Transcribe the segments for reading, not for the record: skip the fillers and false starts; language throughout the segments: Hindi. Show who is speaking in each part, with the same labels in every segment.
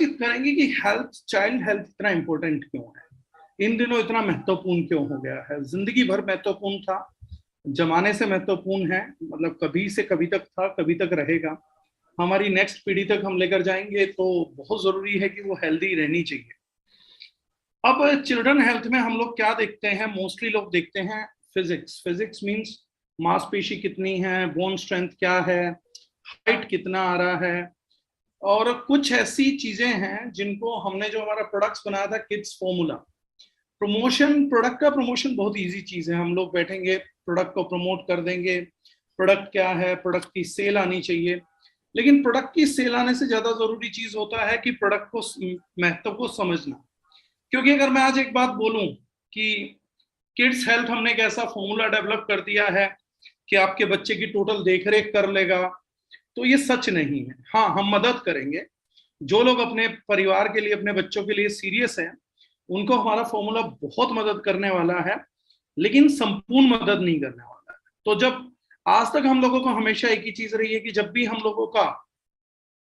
Speaker 1: बातचीत करेंगे कि हेल्थ, चाइल्ड हेल्थ इतना इंपॉर्टेंट क्यों है, इन दिनों इतना महत्वपूर्ण क्यों हो गया है। जिंदगी भर महत्वपूर्ण था, जमाने से महत्वपूर्ण है, मतलब कभी से कभी तक था, कभी तक रहेगा। हमारी नेक्स्ट पीढ़ी तक हम लेकर जाएंगे तो बहुत जरूरी है कि वो हेल्दी रहनी चाहिए। अब चिल्ड्रन हेल्थ में हम लोग क्या देखते हैं, मोस्टली लोग देखते हैं फिजिक्स। फिजिक्स मींस मांसपेशी कितनी है, बोन स्ट्रेंथ क्या है, हाइट कितना आ रहा है, और कुछ ऐसी चीजें हैं जिनको हमने, जो हमारा प्रोडक्ट्स बनाया था किड्स फॉर्मूला, प्रमोशन, प्रोडक्ट का प्रमोशन बहुत इजी चीज है। हम लोग बैठेंगे, प्रोडक्ट को प्रमोट कर देंगे। प्रोडक्ट क्या है, प्रोडक्ट की सेल आनी चाहिए। लेकिन प्रोडक्ट की सेल आने से ज्यादा जरूरी चीज होता है कि प्रोडक्ट को, महत्व को समझना। क्योंकि अगर मैं आज एक बात बोलूं कि किड्स हेल्थ हमने एक ऐसा फॉर्मूला डेवलप कर दिया है कि आपके बच्चे की टोटल देखरेख कर लेगा, तो ये सच नहीं है। हाँ, हम मदद करेंगे। जो लोग अपने परिवार के लिए, अपने बच्चों के लिए सीरियस हैं, उनको हमारा फॉर्मूला बहुत मदद करने वाला है, लेकिन संपूर्ण मदद नहीं करने वाला है। तो जब आज तक हम लोगों को हमेशा एक ही चीज रही है कि जब भी हम लोगों का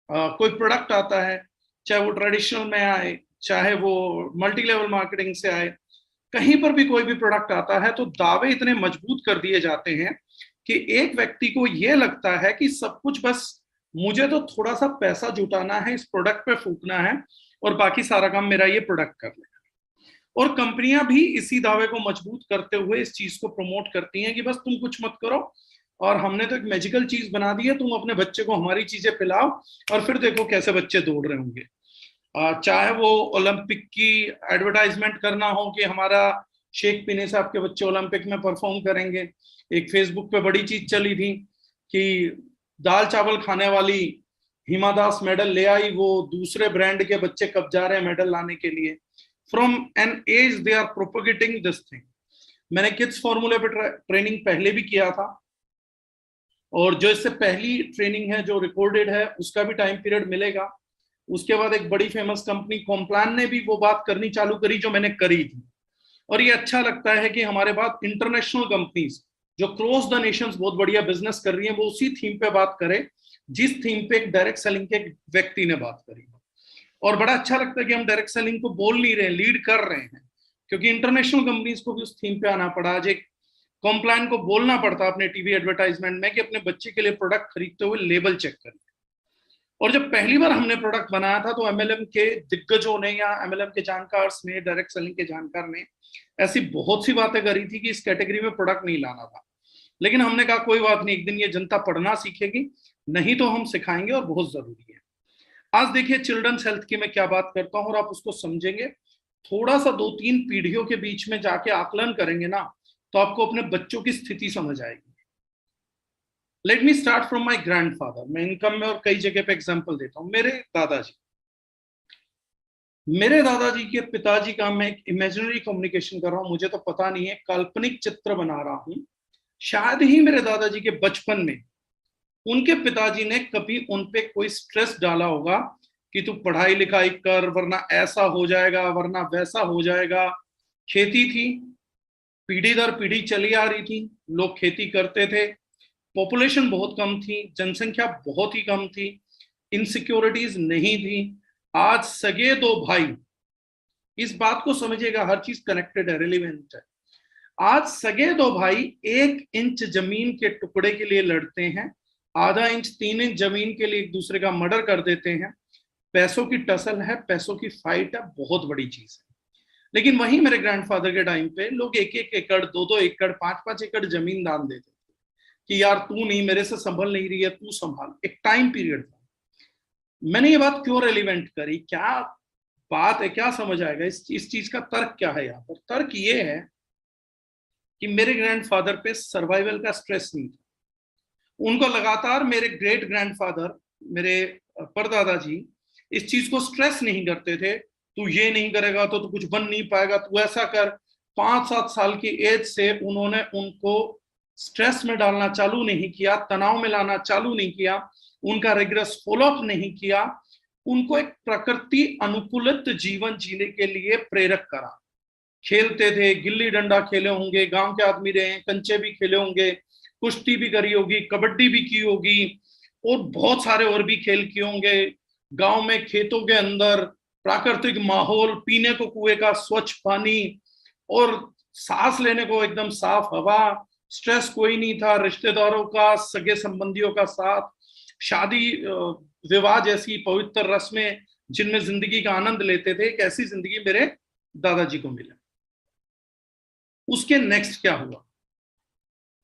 Speaker 1: कोई प्रोडक्ट आता है, चाहे वो ट्रेडिशनल में आए, चाहे वो मल्टी लेवल मार्केटिंग से आए, कहीं पर भी कोई भी प्रोडक्ट आता है तो दावे इतने मजबूत कर दिए जाते हैं कि एक व्यक्ति को यह लगता है कि सब कुछ बस मुझे तो थोड़ा सा पैसा जुटाना है, इस प्रोडक्ट पे फूकना है, और बाकी सारा काम मेरा ये प्रोडक्ट कर लेगा। और कंपनियां भी इसी दावे को मजबूत करते हुए इस चीज को प्रमोट करती हैं कि बस तुम कुछ मत करो, और हमने तो एक मैजिकल चीज बना दी है, तुम अपने बच्चे को हमारी चीजें पिलाओ और फिर देखो कैसे बच्चे दौड़ रहे होंगे। चाहे वो ओलंपिक की एडवर्टाइजमेंट करना हो कि हमारा शेक पीने से आपके बच्चे ओलंपिक में परफॉर्म करेंगे। एक फेसबुक पे बड़ी चीज चली थी कि दाल चावल खाने वाली हिमा दास मेडल ले आई, वो दूसरे ब्रांड के बच्चे कब जा रहे हैं मेडल लाने के लिए। From an age they are propagating this thing. मैंने किड्स फॉर्मूले पे ट्रेनिंग पहले भी किया था, और जो इससे पहली ट्रेनिंग है जो रिकॉर्डेड है उसका भी टाइम पीरियड मिलेगा। उसके बाद एक बड़ी फेमस कंपनी कॉम्प्लान ने भी वो बात करनी चालू करी जो मैंने करी थी। और ये अच्छा लगता है कि हमारे पास इंटरनेशनल कंपनीज जो क्रॉस द नेशंस बहुत बढ़िया बिजनेस कर रही हैं, वो उसी थीम पे बात करे जिस थीम पे एक डायरेक्ट सेलिंग के व्यक्ति ने बात करी। और बड़ा अच्छा लगता है कि हम डायरेक्ट सेलिंग को बोल नहीं रहे, लीड कर रहे हैं, क्योंकि इंटरनेशनल कंपनीज को भी उस थीम पे आना पड़ा। आज एक कॉम्प्लान को बोलना पड़ता अपने टीवी एडवर्टाइजमेंट में कि अपने बच्चे के लिए प्रोडक्ट खरीदते हुए लेबल चेक करिए। और जब पहली बार हमने प्रोडक्ट बनाया था तो एमएलएम के दिग्गजों ने या एमएलएम के जानकार ने, डायरेक्ट सेलिंग के जानकार ने ऐसी बहुत सी बातें करी थी कि इस कैटेगरी में प्रोडक्ट नहीं लाना था। लेकिन हमने कहा कोई बात नहीं, एक दिन ये जनता पढ़ना सीखेगी, नहीं तो हम सिखाएंगे, और बहुत जरूरी है। आज देखिए चिल्ड्रंस हेल्थ की मैं क्या बात करता हूँ और आप उसको समझेंगे, थोड़ा सा 2-3 पीढ़ियों के बीच में जाके आकलन करेंगे ना, तो आपको अपने बच्चों की स्थिति समझ आएगी। Let me start from my grandfather. मैं इनकम में और कई जगह पे एग्जांपल देता हूँ। मेरे दादाजी के पिताजी का, मैं एक इमेजिनरी कम्युनिकेशन कर रहा हूँ, मुझे तो पता नहीं है, काल्पनिक चित्र बना रहा हूं। शायद ही मेरे दादाजी के बचपन में उनके पिताजी ने कभी उनपे कोई स्ट्रेस डाला होगा कि तू पढ़ाई लिखाई कर वरना ऐसा हो जाएगा, वरना वैसा हो जाएगा। खेती थी, पीढ़ी दर पीढ़ी चली आ रही थी, लोग खेती करते थे, पॉपुलेशन बहुत कम थी, जनसंख्या बहुत ही कम थी, इनसिक्योरिटीज नहीं थी। आज सगे दो भाई, इस बात को समझिएगा, हर चीज कनेक्टेड है, रिलेवेंट है। आज सगे दो भाई 1 इंच जमीन के टुकड़े के लिए लड़ते हैं, आधा इंच 3 इंच जमीन के लिए एक दूसरे का मर्डर कर देते हैं। पैसों की टसल है, पैसों की फाइट है, बहुत बड़ी चीज है। लेकिन वहीं मेरे ग्रैंडफादर के टाइम पे लोग 1-1 एकड़, 2-2 एकड़, 5-5 एकड़ जमीन दान देते थे कि यार तू नहीं, मेरे से संभल नहीं रही है, तू संभाल। एक टाइम पीरियड था। मैंने ये बात क्यों रेलिवेंट करी, क्या बात है, क्या समझ आएगा इस चीज का तर्क क्या है यहाँ पर। तर्क ये है कि मेरे ग्रैंडफादर पे सर्वाइवल का स्ट्रेस नहीं था। उनको लगातार मेरे ग्रेट ग्रैंडफादर, मेरे परदादा जी इस चीज को स्ट्रेस नहीं करते थे, तू ये नहीं करेगा तो तू कुछ बन नहीं पाएगा, तू ऐसा कर। 5-7 साल की एज से उन्होंने उनको स्ट्रेस में डालना चालू नहीं किया, तनाव में लाना चालू नहीं किया, उनका रिग्रेस फॉलोअप नहीं किया, उनको एक प्रकृति अनुकूलित जीवन जीने के लिए प्रेरक करा। खेलते थे, गिल्ली डंडा खेले होंगे, गांव के आदमी रहे, कंचे भी खेले होंगे, कुश्ती भी करी होगी, कबड्डी भी की होगी, और बहुत सारे और भी खेल किए होंगे, गांव में खेतों के अंदर प्राकृतिक माहौल, पीने को कुएं का स्वच्छ पानी और सांस लेने को एकदम साफ हवा, स्ट्रेस कोई नहीं था, रिश्तेदारों का, सगे संबंधियों का साथ, शादी विवाह जैसी पवित्र रस्में जिनमें जिंदगी का आनंद लेते थे। एक ऐसी जिंदगी मेरे दादाजी को मिला। उसके नेक्स्ट क्या हुआ,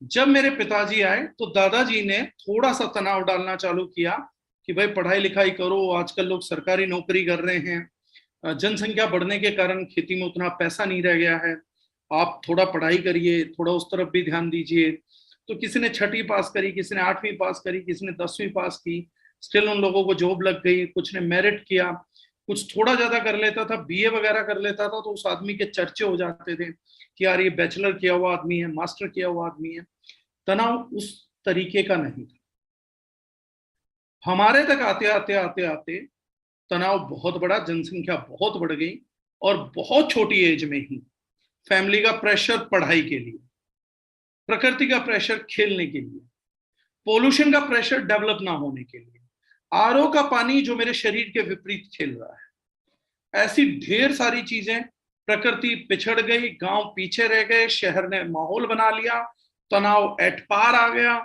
Speaker 1: जब मेरे पिताजी आए तो दादाजी ने थोड़ा सा तनाव डालना चालू किया कि भाई पढ़ाई लिखाई करो, आजकल लोग सरकारी नौकरी कर रहे हैं, जनसंख्या बढ़ने के कारण खेती में उतना पैसा नहीं रह गया है, आप थोड़ा पढ़ाई करिए, थोड़ा उस तरफ भी ध्यान दीजिए। तो किसी ने 6वीं पास करी, किसी ने 8वीं पास करी, किसी ने 10वीं पास की, स्टिल उन लोगों को जॉब लग गई, कुछ ने मेरिट किया, कुछ थोड़ा ज्यादा कर लेता था, बीए वगैरह कर लेता था तो उस आदमी के चर्चे हो जाते थे कि यार ये बैचलर किया हुआ आदमी है, मास्टर किया हुआ आदमी है। तनाव उस तरीके का नहीं था। हमारे तक आते आते आते आते तनाव बहुत बड़ा, जनसंख्या बहुत बढ़ गई और बहुत छोटी एज में ही फैमिली का प्रेशर पढ़ाई के लिए, प्रकृति का प्रेशर खेलने के लिए, पोल्यूशन का प्रेशर डेवलप ना होने के लिए, आरओ का पानी जो मेरे शरीर के विपरीत खेल रहा है, ऐसी ढेर सारी चीजें। प्रकृति पिछड़ गई, गांव पीछे रह गए, शहर ने माहौल बना लिया, तनाव एट पार आ गया।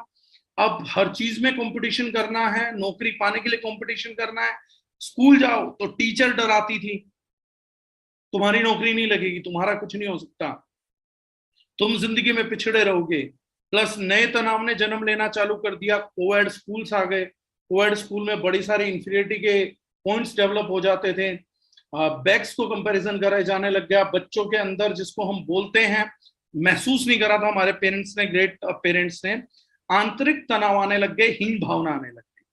Speaker 1: अब हर चीज में कंपटीशन करना है, नौकरी पाने के लिए कंपटीशन करना है। स्कूल जाओ तो टीचर डराती थी, तुम्हारी नौकरी नहीं लगेगी, तुम्हारा कुछ नहीं हो सकता, तुम जिंदगी में पिछड़े रहोगे। प्लस नए तनाव ने जन्म लेना चालू कर दिया, कोएड स्कूल्स आ गए। कोएड स्कूल में बड़ी सारी इंफीरियरिटी के पॉइंट्स डेवलप हो जाते थे, बैक्स को कंपैरिजन कराए जाने लग गया बच्चों के अंदर, जिसको हम बोलते हैं, महसूस नहीं करा था हमारे पेरेंट्स ने, ग्रेट पेरेंट्स ने, आंतरिक तनाव आने लग गए, हीन भावना आने लग गई।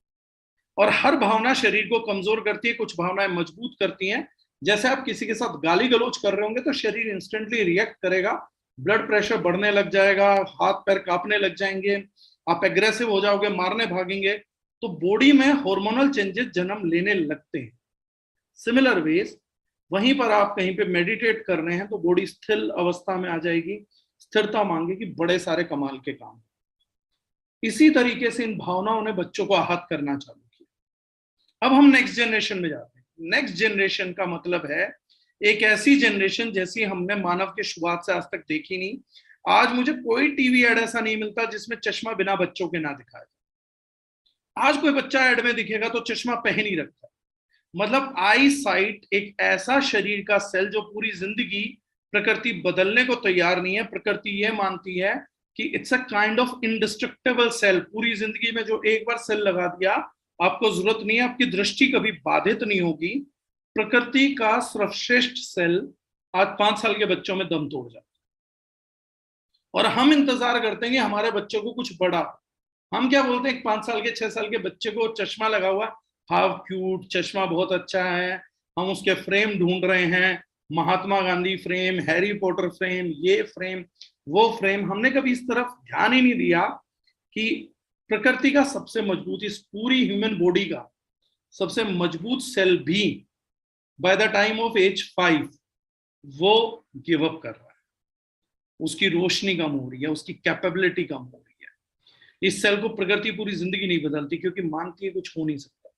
Speaker 1: और हर भावना शरीर को कमजोर करती है, कुछ भावनाएं मजबूत करती हैं। जैसे आप किसी के साथ गाली गलौज कर रहे होंगे तो शरीर इंस्टेंटली रिएक्ट करेगा, ब्लड प्रेशर बढ़ने लग जाएगा, हाथ पैर कांपने लग जाएंगे, आप एग्रेसिव हो जाओगे, मारने भागेंगे। तो बॉडी में हार्मोनल चेंजेस जन्म लेने लगते हैं। सिमिलर वेज वहीं पर आप कहीं पे मेडिटेट कर रहे हैं तो बॉडी स्थिर अवस्था में आ जाएगी, स्थिरता मांगेगी, बड़े सारे कमाल के काम। इसी तरीके से इन भावनाओं ने बच्चों को आहत करना चालू किया। अब हम नेक्स्ट जनरेशन में जाते हैं। नेक्स्ट जनरेशन का मतलब है एक ऐसी जनरेशन जैसी हमने मानव के शुरुआत से आज तक देखी नहीं। आज मुझे कोई टीवी एड ऐसा नहीं मिलता जिसमें चश्मा बिना बच्चों के ना दिखाया जाए। आज कोई बच्चा एड में दिखेगा तो चश्मा पहन ही रखता है। मतलब आई साइट एक ऐसा शरीर का सेल जो पूरी जिंदगी प्रकृति बदलने को तैयार नहीं है। प्रकृति ये मानती है कि it's a kind of indestructible cell. पूरी जिंदगी में जो एक बार सेल लगा दिया, आपको जरूरत नहीं है, आपकी दृष्टि कभी बाधित नहीं होगी। प्रकृति का सर्वश्रेष्ठ सेल आज 5 साल के बच्चों में दम तोड़ जाता है और हम इंतजार करते हैं कि हमारे बच्चों को कुछ बड़ा। हम क्या बोलते हैं, 5 साल के 6 साल के बच्चे को चश्मा लगा हुआ, हाउ क्यूट, चश्मा बहुत अच्छा है, हम उसके फ्रेम ढूंढ रहे हैं, Mahatma Gandhi frame, Harry Potter frame, ये फ्रेम, वो फ्रेम। हमने कभी इस तरफ ध्यान ही नहीं दिया कि प्रकृति का सबसे मजबूत, इस पूरी ह्यूमन बॉडी का सबसे मजबूत सेल भी by the time of age 5 वो गिव अप कर रहा है। उसकी रोशनी कम हो रही है, उसकी कैपेबिलिटी कम हो रही है। इस सेल को प्रकृति पूरी जिंदगी नहीं बदलती क्योंकि मानती है कुछ हो नहीं सकता।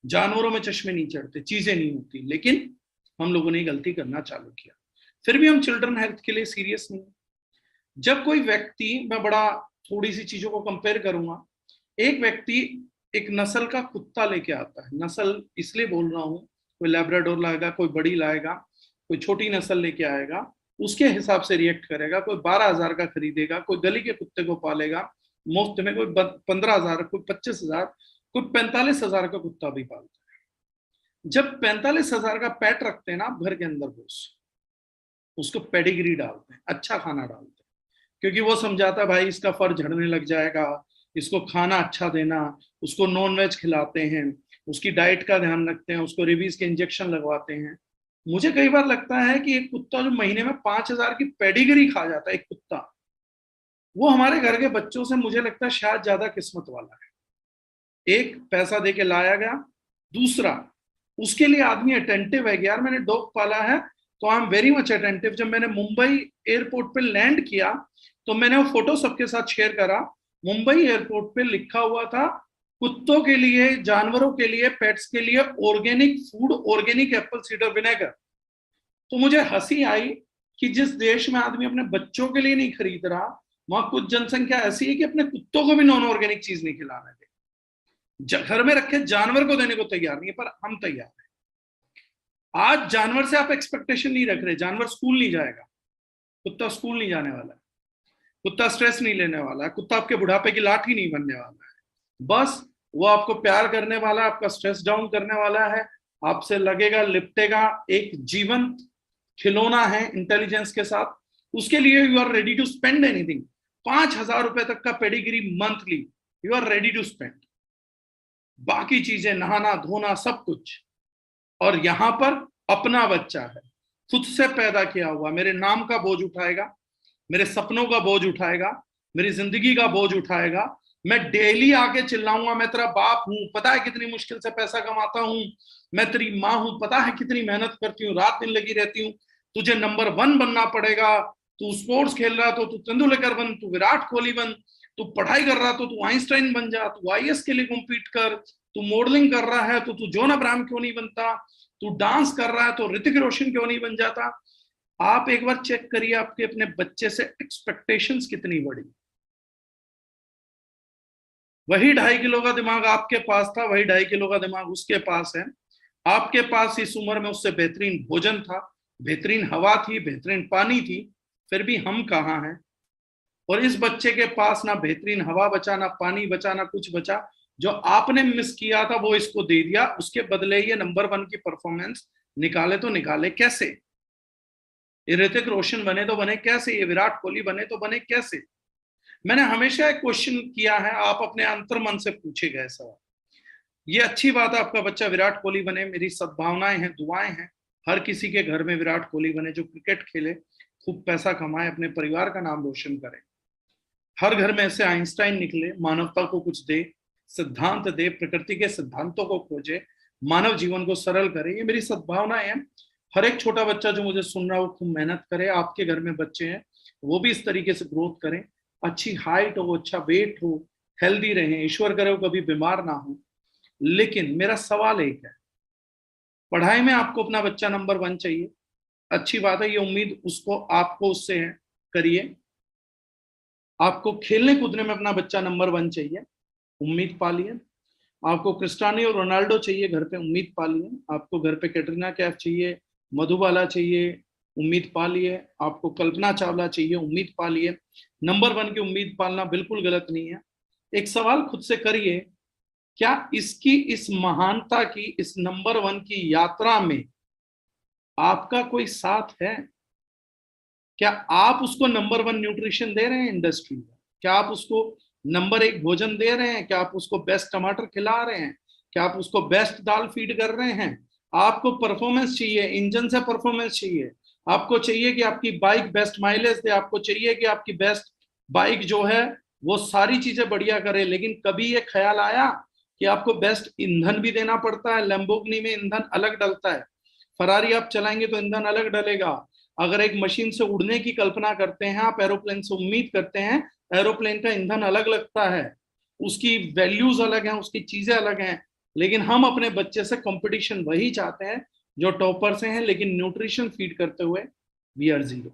Speaker 1: जानवरों में चश्मे नहीं चढ़ते, चीजें नहीं होती, लेकिन हम लोगों ने गलती करना चालू किया। फिर भी हम चिल्ड्रन हेल्थ के लिए सीरियस नहीं। जब कोई व्यक्ति, मैं बड़ा थोड़ी सी चीजों को कंपेयर करूंगा, एक व्यक्ति एक नस्ल का कुत्ता लेके आता है, नस्ल इसलिए बोल रहा हूं, कोई लैब्राडोर लाएगा, कोई बड़ी लाएगा, कोई छोटी नस्ल लेके आएगा, उसके हिसाब से रिएक्ट करेगा। कोई 12,000 का खरीदेगा, कोई गली के कुत्ते को पालेगा मुफ्त में, कोई 15,000, कोई 25,000, कोई 45,000 का कुत्ता भी पालता है। जब 45,000 का पेट रखते हैं ना आप घर के अंदर, उसको पेडिग्री डालते हैं, अच्छा खाना डालते हैं, क्योंकि वो समझाता भाई इसका फर झड़ने लग जाएगा, इसको खाना अच्छा देना, उसको नॉन वेज खिलाते हैं, उसकी डाइट का ध्यान रखते हैं, उसको रेबीज के इंजेक्शन लगवाते हैं। मुझे कई बार लगता है कि एक कुत्ता जो महीने में 5,000 की पेडिग्री खा जाता है, एक कुत्ता, वो हमारे घर के बच्चों से मुझे लगता है शायद ज्यादा किस्मत वाला है। एक, पैसा दे के लाया गया, दूसरा उसके लिए आदमी अटेंटिव है कि यार मैंने डॉग पाला है तो I am very much attentive. जब मैंने मुंबई एयरपोर्ट पे लैंड किया तो मैंने वो फोटो सबके साथ शेयर करा। मुंबई एयरपोर्ट पे लिखा हुआ था कुत्तों के लिए, जानवरों के लिए, पेट्स के लिए organic food, organic Apple cedar vinegar. तो मुझे हंसी आई कि जिस देश में आदमी अपने बच्चों के लिए नहीं खरीद रहा, वहां कुछ जनसंख्या ऐसी है कि अपने कुत्तों को भी नॉन ऑर्गेनिक चीज नहीं खिलाने दे, घर में रखे जानवर को देने को तैयार नहीं है, पर हम तैयार हैं। आज जानवर से आप एक्सपेक्टेशन नहीं रख रहे, जानवर स्कूल नहीं जाएगा, कुत्ता स्कूल नहीं जाने वाला है, कुत्ता स्ट्रेस नहीं लेने वाला है, कुत्ता आपके बुढ़ापे की लाठी नहीं बनने वाला है। बस वो आपको प्यार करने वाला है, आपका स्ट्रेस डाउन करने वाला है, आपसे लगेगा लिपटेगा, एक जीवंत खिलौना है इंटेलिजेंस के साथ। उसके लिए you are ready to spend anything. 5,000 रुपए तक का Pedigree monthly you are ready to spend, बाकी चीजें नहाना धोना सब कुछ। और यहां पर अपना बच्चा है, खुद से पैदा किया हुआ, मेरे नाम का बोझ उठाएगा, मेरे सपनों का बोझ उठाएगा, मेरी जिंदगी का बोझ उठाएगा। मैं डेली आके चिल्लाऊंगा, मैं तेरा बाप हूं, पता है कितनी मुश्किल से पैसा कमाता हूं, मैं तेरी माँ हूं, पता है कितनी मेहनत करती हूँ, रात दिन लगी रहती हूँ, तुझे नंबर 1 बनना पड़ेगा। तू स्पोर्ट्स खेल रहा तो तू तेंदुलकर बन, तू विराट कोहली बन, तू पढ़ाई कर रहा तो तू आइंस्टाइन बन जा, तू आईएएस के लिए कॉम्पीट कर, तू मॉडलिंग कर रहा है तो तू जॉन अब्राहम क्यों नहीं बनता, तू डांस कर रहा है तो ऋतिक रोशन क्यों नहीं बन जाता। आप एक बार चेक करिए आपके अपने बच्चे से एक्सपेक्टेशंस कितनी बड़ी। वही 2.5 किलो का दिमाग आपके पास था, वही 2.5 किलो का दिमाग उसके पास है। आपके पास इस उम्र में उससे बेहतरीन भोजन था, बेहतरीन हवा थी, बेहतरीन पानी थी, फिर भी हम कहाँ हैं। और इस बच्चे के पास ना बेहतरीन हवा बचा, ना पानी बचा, ना कुछ बचा। जो आपने मिस किया था वो इसको दे दिया, उसके बदले ये नंबर 1 की परफॉर्मेंस निकाले तो निकाले कैसे। ये ऋतिक रोशन बने तो बने कैसे, ये विराट कोहली बने तो बने कैसे। मैंने हमेशा एक क्वेश्चन किया है, आप अपने अंतर्मन से पूछे गए सवाल। ये अच्छी बात है आपका बच्चा विराट कोहली बने, मेरी सद्भावनाएं हैं, दुआएं हैं, हर किसी के घर में विराट कोहली बने, जो क्रिकेट खेले, खूब पैसा कमाए, अपने परिवार का नाम रोशन करे। हर घर में ऐसे आइंस्टाइन निकले, मानवता को कुछ दे, सिद्धांत दे, प्रकृति के सिद्धांतों को खोजे, मानव जीवन को सरल करे, ये मेरी सद्भावनाएं हैं। हर एक छोटा बच्चा जो मुझे सुन रहा हो खूब मेहनत करे, आपके घर में बच्चे हैं वो भी इस तरीके से ग्रोथ करें, अच्छी हाइट हो, अच्छा वेट हो, हेल्दी रहें, ईश्वर करे वो कभी बीमार ना हो। लेकिन मेरा सवाल एक है, पढ़ाई में आपको अपना बच्चा नंबर 1 चाहिए, अच्छी बात है, ये उम्मीद उसको आपको उससे है, करिए। आपको खेलने कूदने में अपना बच्चा नंबर 1 चाहिए, उम्मीद पालिए। आपको क्रिस्टियानो रोनाल्डो चाहिए घर पे, उम्मीद पालिए। आपको घर पे कैटरीना कैफ चाहिए, मधुबाला चाहिए, उम्मीद पालिए। आपको कल्पना चावला चाहिए, उम्मीद पालिए। नंबर 1 की उम्मीद पालना बिल्कुल गलत नहीं है। एक सवाल खुद से करिए, क्या इसकी, इस महानता की, इस नंबर 1 की यात्रा में आपका कोई साथ है? क्या आप उसको नंबर 1 न्यूट्रिशन दे रहे हैं इंडस्ट्री में? क्या आप उसको नंबर 1 भोजन दे रहे हैं? क्या आप उसको बेस्ट टमाटर खिला रहे हैं? क्या आप उसको बेस्ट दाल फीड कर रहे हैं? आपको परफॉर्मेंस चाहिए, इंजन से परफॉर्मेंस चाहिए। आपको चाहिए कि आपकी बाइक बेस्ट माइलेज दे, आपको चाहिए कि आपकी बेस्ट बाइक जो है वो सारी चीजें बढ़िया करे। लेकिन कभी ये ख्याल आया कि आपको बेस्ट ईंधन भी देना पड़ता है? लैम्बोर्गिनी में ईंधन अलग डलता है, फरारी आप चलाएंगे तो ईंधन अलग डलेगा। अगर एक मशीन से उड़ने की कल्पना करते हैं आप, एरोप्लेन से उम्मीद करते हैं, एरोप्लेन का ईंधन अलग लगता है, उसकी वैल्यूज अलग हैं, उसकी चीजें अलग हैं। लेकिन हम अपने बच्चे से कंपटीशन वही चाहते हैं जो टॉपर से हैं, लेकिन न्यूट्रिशन फीड करते हुए we are zero.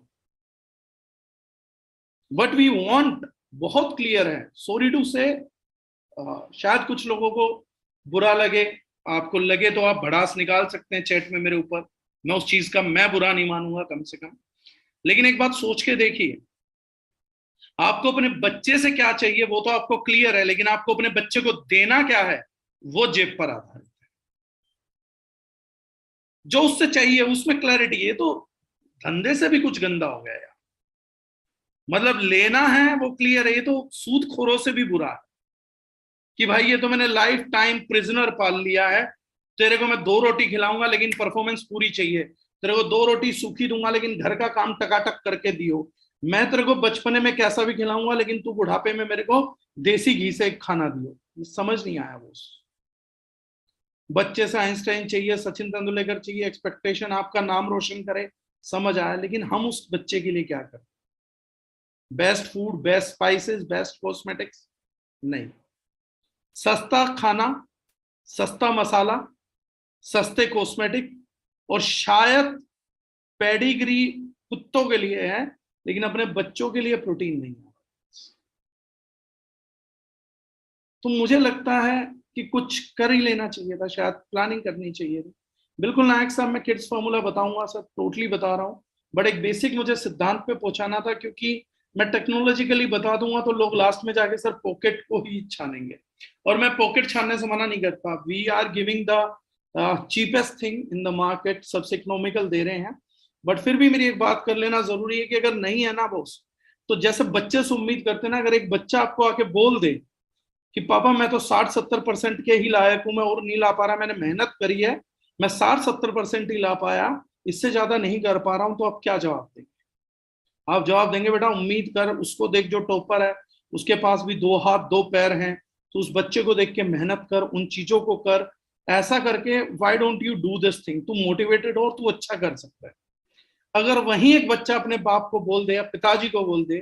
Speaker 1: What we want बहुत क्लियर है, सॉरी टू से, शायद कुछ लोगों को बुरा लगे, आपको लगे तो आप भड़ास निकाल सकते हैं चैट में मेरे ऊपर, मैं उस चीज का मैं बुरा नहीं मानूंगा कम से कम। लेकिन एक बात सोच के देखिए, आपको अपने बच्चे से क्या चाहिए वो तो आपको क्लियर है, लेकिन आपको अपने बच्चे को देना क्या है वो जेब पर आधारित है। जो उससे चाहिए उसमें क्लैरिटी है। तो धंधे से भी कुछ गंदा हो गया यार, मतलब लेना है वो क्लियर है, ये तो सूदखोरों से भी बुरा है कि भाई ये तो मैंने लाइफ टाइम प्रिजनर पाल लिया है, तेरे को मैं 2 रोटी खिलाऊंगा लेकिन परफॉर्मेंस पूरी चाहिए, तेरे को 2 रोटी सूखी दूंगा लेकिन घर का काम टकाटक करके दियो, मैं तेरे को बचपने में कैसा भी खिलाऊंगा लेकिन तू बुढ़ापे में मेरे को देसी घी से खाना दियो। समझ नहीं आया वो। बच्चे से आइंस्टाइन चाहिए, सचिन तेंदुलकर चाहिए, एक्सपेक्टेशन आपका नाम रोशन करे, समझ आया। लेकिन हम उस बच्चे के लिए क्या करें? Best food, best spices, best cosmetics? नहीं। सस्ता खाना, सस्ता मसाला, सस्ते कॉस्मेटिक, और शायद पेडिग्री कुत्तों के लिए है लेकिन अपने बच्चों के लिए प्रोटीन नहीं है। तो मुझे लगता है कि कुछ कर ही लेना चाहिए था, शायद प्लानिंग करनी चाहिए थी। बिल्कुल नायक साहब, मैं किड्स फार्मूला बताऊंगा सर, टोटली बता रहा हूँ, बट एक बेसिक मुझे सिद्धांत पे पहुंचाना था, क्योंकि मैं टेक्नोलॉजिकली बता दूंगा तो लोग लास्ट में जाके सर पॉकेट को ही छानेंगे, और मैं पॉकेट छानने से मना नहीं करता। We are giving the cheapest thing in the market, सबसे इकोनॉमिकल दे रहे हैं, बट फिर भी मेरी एक बात कर लेना जरूरी है कि अगर नहीं है ना बॉस, तो जैसे बच्चे से उम्मीद करते हैं ना, अगर एक बच्चा आपको आके बोल दे कि पापा मैं तो 60-70% के ही लायक हूं, मैं और नहीं ला पा रहा, मैंने मेहनत करी है, मैं 60-70% ही ला पाया, इससे ज्यादा नहीं कर पा रहा हूं, तो आप क्या जवाब देंगे? आप जवाब देंगे बेटा उम्मीद कर, उसको देख जो टॉपर है, उसके पास भी 2 हाथ 2 पैर हैं, तो उस बच्चे को देख के मेहनत कर, उन चीजों को कर, ऐसा करके why don't you do this thing, तू मोटिवेटेड हो, तू अच्छा कर सकता है। अगर वहीं एक बच्चा अपने बाप को बोल दे या पिताजी को बोल दे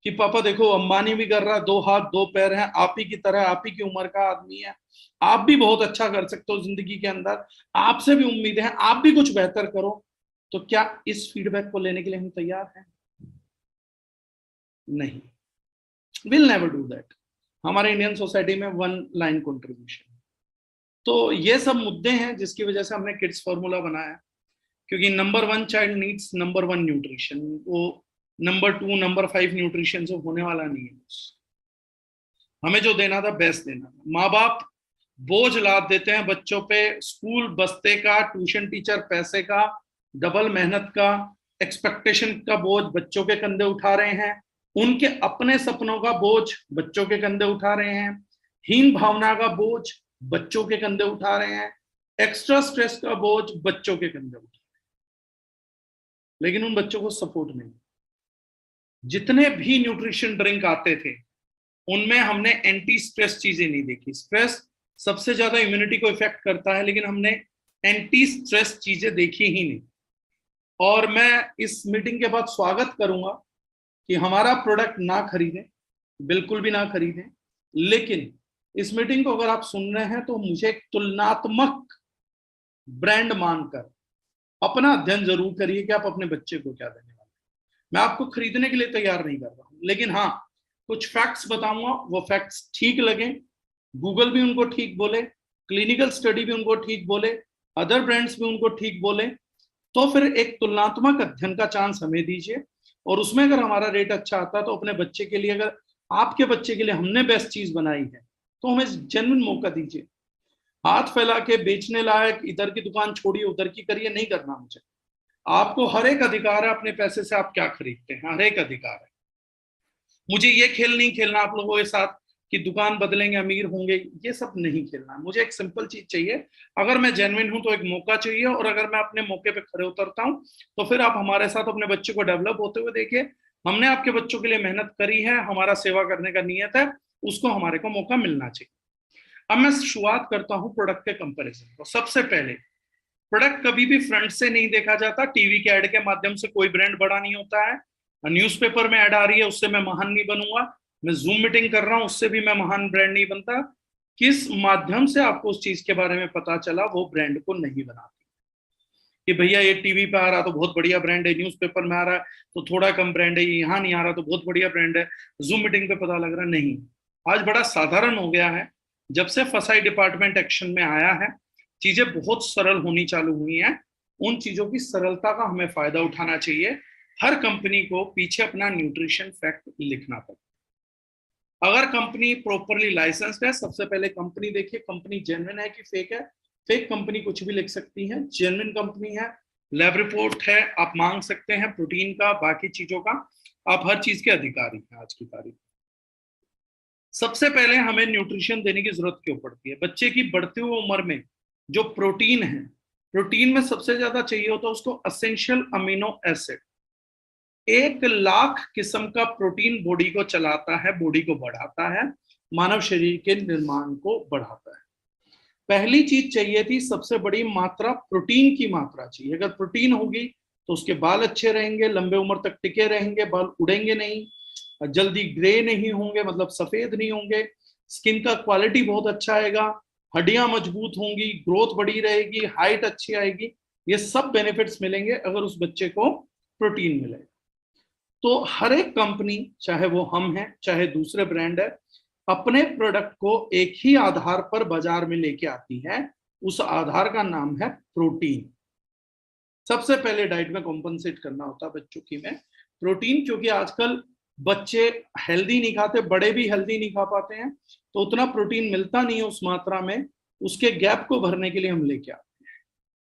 Speaker 1: कि पापा देखो अंबानी भी कर रहा है, 2 हाथ 2 पैर हैं, आप ही की तरह, आप ही की उम्र का आदमी है, आप भी बहुत अच्छा कर सकते हो जिंदगी के अंदर, आपसे भी उम्मीद है, आप भी कुछ बेहतर करो, तो क्या इस फीडबैक को लेने के लिए हम तैयार हैं? नहीं, विल नेवर डू दैट। हमारे इंडियन सोसाइटी में 1 लाइन कंट्रीब्यूशन। तो ये सब मुद्दे हैं जिसकी वजह से हमने किड्स फॉर्मूला बनाया, क्योंकि number 1 child needs number 1 nutrition, वो नंबर 2 नंबर 5 न्यूट्रिशन से होने वाला नहीं है। हमें जो देना था बेस्ट देना था। माँ बाप बोझ लाद देते हैं बच्चों पे, स्कूल बस्ते का, ट्यूशन टीचर पैसे का, डबल मेहनत का, एक्सपेक्टेशन का बोझ बच्चों के कंधे उठा रहे हैं, उनके अपने सपनों का बोझ बच्चों के कंधे उठा रहे हैं, हीन भावना का बोझ बच्चों के कंधे उठा रहे हैं, एक्स्ट्रा स्ट्रेस का बोझ बच्चों के कंधे उठा, लेकिन उन बच्चों को सपोर्ट नहीं। जितने भी न्यूट्रिशन ड्रिंक आते थे उनमें हमने एंटी स्ट्रेस चीजें नहीं देखी। स्ट्रेस सबसे ज्यादा इम्यूनिटी को इफेक्ट करता है, लेकिन हमने एंटी स्ट्रेस चीजें देखी ही नहीं। और मैं इस मीटिंग के बाद स्वागत करूंगा कि हमारा प्रोडक्ट ना खरीदें, बिल्कुल भी ना खरीदें, लेकिन इस मीटिंग को अगर आप सुन रहे हैं तो मुझे एक तुलनात्मक ब्रांड मानकर अपना अध्ययन जरूर करिए कि आप अपने बच्चे को क्या देने वाले हैं। मैं आपको खरीदने के लिए तैयार नहीं कर रहा हूं, लेकिन हाँ कुछ फैक्ट्स बताऊंगा, वो फैक्ट्स ठीक लगे, गूगल भी उनको ठीक बोले, क्लिनिकल स्टडी भी उनको ठीक बोले, अदर ब्रांड्स भी उनको ठीक बोले, तो फिर एक तुलनात्मक अध्ययन का चांस हमें दीजिए, और उसमें अगर हमारा रेट अच्छा आता है तो अपने बच्चे के लिए, अगर आपके बच्चे के लिए हमने बेस्ट चीज बनाई है तो हमें जेन्युइन मौका दीजिए। हाथ फैला के बेचने लायक इधर की दुकान छोड़िए उधर की करिए नहीं करना मुझे। आपको हर एक अधिकार है अपने पैसे से आप क्या खरीदते हैं, हर एक अधिकार है। मुझे ये खेल नहीं खेलना आप लोगों के साथ कि दुकान बदलेंगे अमीर होंगे, ये सब नहीं खेलना। मुझे एक सिंपल चीज चाहिए, अगर मैं जेन्युइन हूं तो एक मौका चाहिए, और अगर मैं अपने मौके पे खड़े उतरता हूं तो फिर आप हमारे साथ अपने बच्चे को डेवलप होते हुए देखिए। हमने आपके बच्चों के लिए मेहनत करी है, हमारा सेवा करने का नियत है, उसको हमारे को मौका मिलना चाहिए। अब मैं शुरुआत करता हूं प्रोडक्ट के कंपैरिजन को। सबसे पहले, प्रोडक्ट कभी भी फ्रंट से नहीं देखा जाता। टीवी के ऐड के माध्यम से कोई ब्रांड बड़ा नहीं होता है, न्यूज़पेपर में ऐड आ रही है उससे मैं महान नहीं बनूंगा, मैं जूम मीटिंग कर रहा हूं उससे भी मैं महान ब्रांड नहीं बनता। किस माध्यम से आपको उस चीज के बारे में पता चला, वो ब्रांड को नहीं बनाती कि भैया ये टीवी पे आ रहा तो बहुत बढ़िया ब्रांड है, न्यूज़पेपर में आ रहा है तो थोड़ा कम ब्रांड है, यहाँ नहीं आ रहा तो बहुत बढ़िया ब्रांड है, जूम मीटिंग पे पता लग रहा नहीं। आज बड़ा साधारण हो गया है, जब से फसाई डिपार्टमेंट एक्शन में आया है चीजें बहुत सरल होनी चालू हुई हैं। उन चीजों की सरलता का हमें फायदा उठाना चाहिए। हर कंपनी को पीछे अपना न्यूट्रिशन फैक्ट लिखना पड़ता। अगर कंपनी प्रॉपरली लाइसेंस्ड है, सबसे पहले कंपनी देखिए कंपनी जेन्युइन है कि फेक है। फेक कंपनी कुछ भी लिख सकती है, जेन्युइन कंपनी है, लैब रिपोर्ट है, आप मांग सकते हैं प्रोटीन का, बाकी चीजों का, आप हर चीज के अधिकारी हैं आज की तारीख। सबसे पहले हमें न्यूट्रिशन देने की जरूरत क्यों पड़ती है? बच्चे की बढ़ती हुई उम्र में जो प्रोटीन है, प्रोटीन में सबसे ज्यादा चाहिए होता है उसको असेंशियल अमीनो एसिड। 1 लाख किस्म का प्रोटीन बॉडी को चलाता है, बॉडी को बढ़ाता है, मानव शरीर के निर्माण को बढ़ाता है। पहली चीज चाहिए थी, सबसे बड़ी मात्रा प्रोटीन की मात्रा चाहिए। अगर प्रोटीन होगी तो उसके बाल अच्छे रहेंगे, लंबे उम्र तक टिके रहेंगे, बाल उड़ेंगे नहीं, जल्दी ग्रे नहीं होंगे, मतलब सफेद नहीं होंगे, स्किन का क्वालिटी बहुत अच्छा आएगा, हड्डियां मजबूत होंगी, ग्रोथ बढ़ी रहेगी, हाइट अच्छी आएगी। ये सब बेनिफिट्स मिलेंगे अगर उस बच्चे को प्रोटीन मिलेगा। तो हर एक कंपनी, चाहे वो हम हैं चाहे दूसरे ब्रांड है, अपने प्रोडक्ट को एक ही आधार पर बाजार में लेके आती है। उस आधार का नाम है प्रोटीन। सबसे पहले डाइट में कॉम्पनसेट करना होता है बच्चों की में प्रोटीन, क्योंकि आजकल बच्चे हेल्दी नहीं खाते, बड़े भी हेल्दी नहीं खा पाते हैं, तो उतना प्रोटीन मिलता नहीं है उस मात्रा में। उसके गैप को भरने के लिए हम लेके आते हैं।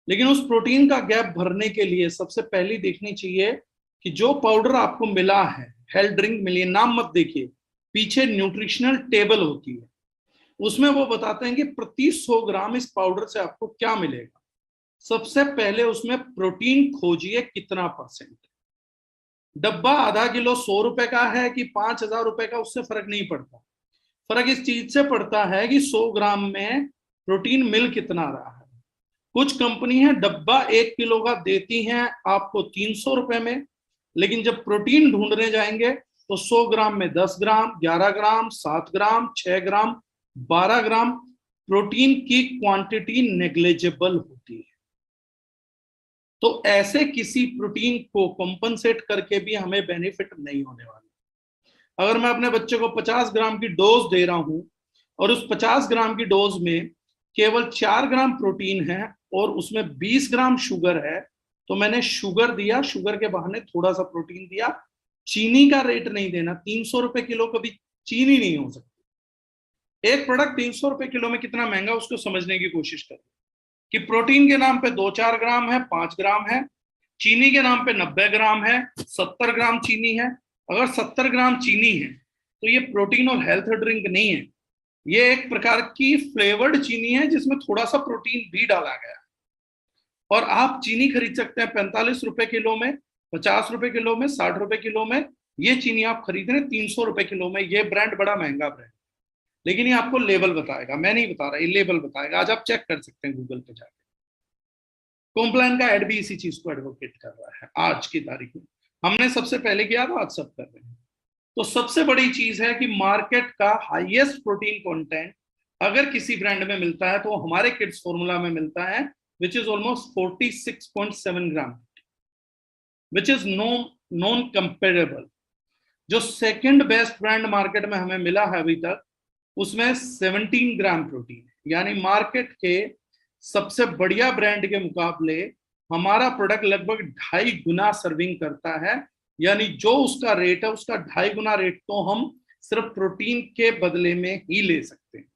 Speaker 1: लेकिन उस प्रोटीन का गैप भरने के लिए सबसे पहली देखनी चाहिए कि जो पाउडर आपको मिला है, हेल्थ ड्रिंक मिली है, नाम मत देखिए, पीछे न्यूट्रिशनल टेबल होती है, उसमें वो बताते हैं कि प्रति 100 ग्राम इस पाउडर से आपको क्या मिलेगा। सबसे पहले उसमें प्रोटीन खोजिए कितना परसेंट। डब्बा आधा किलो 100 रुपए का है कि 5,000 रुपए का, उससे फर्क नहीं पड़ता। फर्क इस चीज से पड़ता है कि 100 ग्राम में प्रोटीन मिल कितना रहा है। कुछ कंपनी है डब्बा 1 किलो का देती हैं आपको 300 रुपए में, लेकिन जब प्रोटीन ढूंढने जाएंगे तो 100 ग्राम में 10 ग्राम, 11 ग्राम, 7 ग्राम, 6 ग्राम, 12 ग्राम प्रोटीन की क्वांटिटी नेग्लिजिबल होती है। तो ऐसे किसी प्रोटीन को कॉम्पनसेट करके भी हमें बेनिफिट नहीं होने वाला। अगर मैं अपने बच्चे को 50 ग्राम की डोज दे रहा हूं और उस 50 ग्राम की डोज में केवल 4 ग्राम प्रोटीन है और उसमें 20 ग्राम शुगर है, तो मैंने शुगर दिया, शुगर के बहाने थोड़ा सा प्रोटीन दिया। चीनी का रेट नहीं देना। 300 रुपए किलो कभी चीनी नहीं हो सकती। एक प्रोडक्ट 300 रुपए किलो में कितना महंगा, उसको समझने की कोशिश करें कि प्रोटीन के नाम पे 2-4 ग्राम है, 5 ग्राम है, चीनी के नाम पे 90 ग्राम है, 70 ग्राम चीनी है। अगर 70 ग्राम चीनी है तो ये प्रोटीन और हेल्थ ड्रिंक नहीं है, ये एक प्रकार की फ्लेवर्ड चीनी है जिसमें थोड़ा सा प्रोटीन भी डाला गया है। और आप चीनी खरीद सकते हैं 45 रुपए किलो में, 50 रुपए किलो में, 60 रुपए किलो में। ये चीनी आप खरीद रहे हैं 300 रुपए किलो में। ये ब्रांड बड़ा महंगा ब्रांड, लेकिन ये आपको लेवल बताएगा, मैं नहीं बता रहा, ये लेवल बताएगा। आज आप चेक कर सकते हैं गूगल पे जाके। कॉम्प्लान का एड भी इसी चीज को एडवोकेट कर रहा है आज की तारीख में। हमने सबसे पहले किया था, आज सब कर रहे हैं। तो सबसे बड़ी चीज है कि मार्केट का हाईएस्ट प्रोटीन कंटेंट अगर किसी ब्रांड में मिलता है तो हमारे किड्स फॉर्मूला में मिलता है, which is almost 46.7 gram, which is non comparable. जो सेकंड बेस्ट ब्रांड मार्केट में हमें मिला है अभी तक, उसमें 17 ग्राम प्रोटीन है। यानी मार्केट के सबसे बढ़िया ब्रांड के मुकाबले हमारा प्रोडक्ट लगभग 2.5 गुना सर्विंग करता है। यानी जो उसका रेट है उसका 2.5 गुना रेट तो हम सिर्फ प्रोटीन के बदले में ही ले सकते हैं।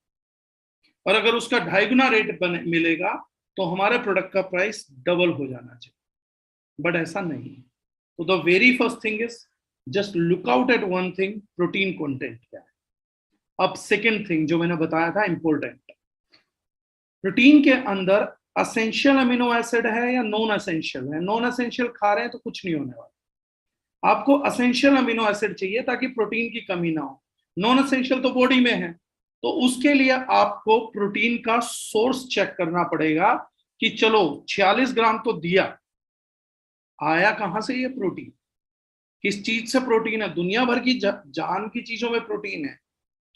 Speaker 1: और अगर उसका 2.5 गुना रेट मिलेगा तो हमारे प्रोडक्ट का प्राइस डबल हो जाना चाहिए, बट ऐसा नहीं। तो the very first thing is just look out at one thing, protein content क्या है। अब सेकेंड थिंग जो मैंने बताया था इंपॉर्टेंट, प्रोटीन के अंदर असेंशियल अमीनो एसिड है या नॉन असेंशियल है। नॉन असेंशियल खा रहे हैं तो कुछ नहीं होने वाला। आपको असेंशियल अमीनो एसिड चाहिए ताकि प्रोटीन की कमी ना हो। नॉन असेंशियल तो बॉडी में है, तो उसके लिए आपको प्रोटीन का सोर्स चेक करना पड़ेगा कि चलो 46 ग्राम तो दिया, आया कहां से ये प्रोटीन, किस चीज से प्रोटीन है। दुनिया भर की जान की चीजों में प्रोटीन है।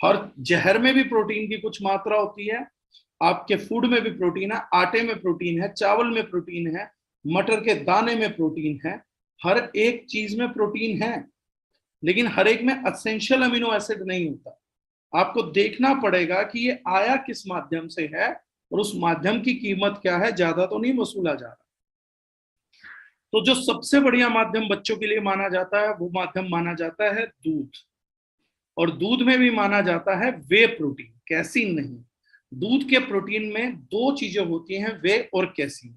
Speaker 1: हर जहर में भी प्रोटीन की कुछ मात्रा होती है, आपके फूड में भी प्रोटीन है, आटे में प्रोटीन है, चावल में प्रोटीन है, मटर के दाने में प्रोटीन है। हर एक चीज में प्रोटीन है, लेकिन हर एक में असेंशियल अमीनो एसिड नहीं होता। आपको देखना पड़ेगा कि ये आया किस माध्यम से है और उस माध्यम की कीमत क्या है, ज्यादा तो नहीं वसूला जा रहा। तो जो सबसे बढ़िया माध्यम बच्चों के लिए माना जाता है वो माध्यम माना जाता है दूध। और दूध में भी माना जाता है वे प्रोटीन, कैसीन नहीं। दूध के प्रोटीन में दो चीजें होती हैं, वे और कैसीन।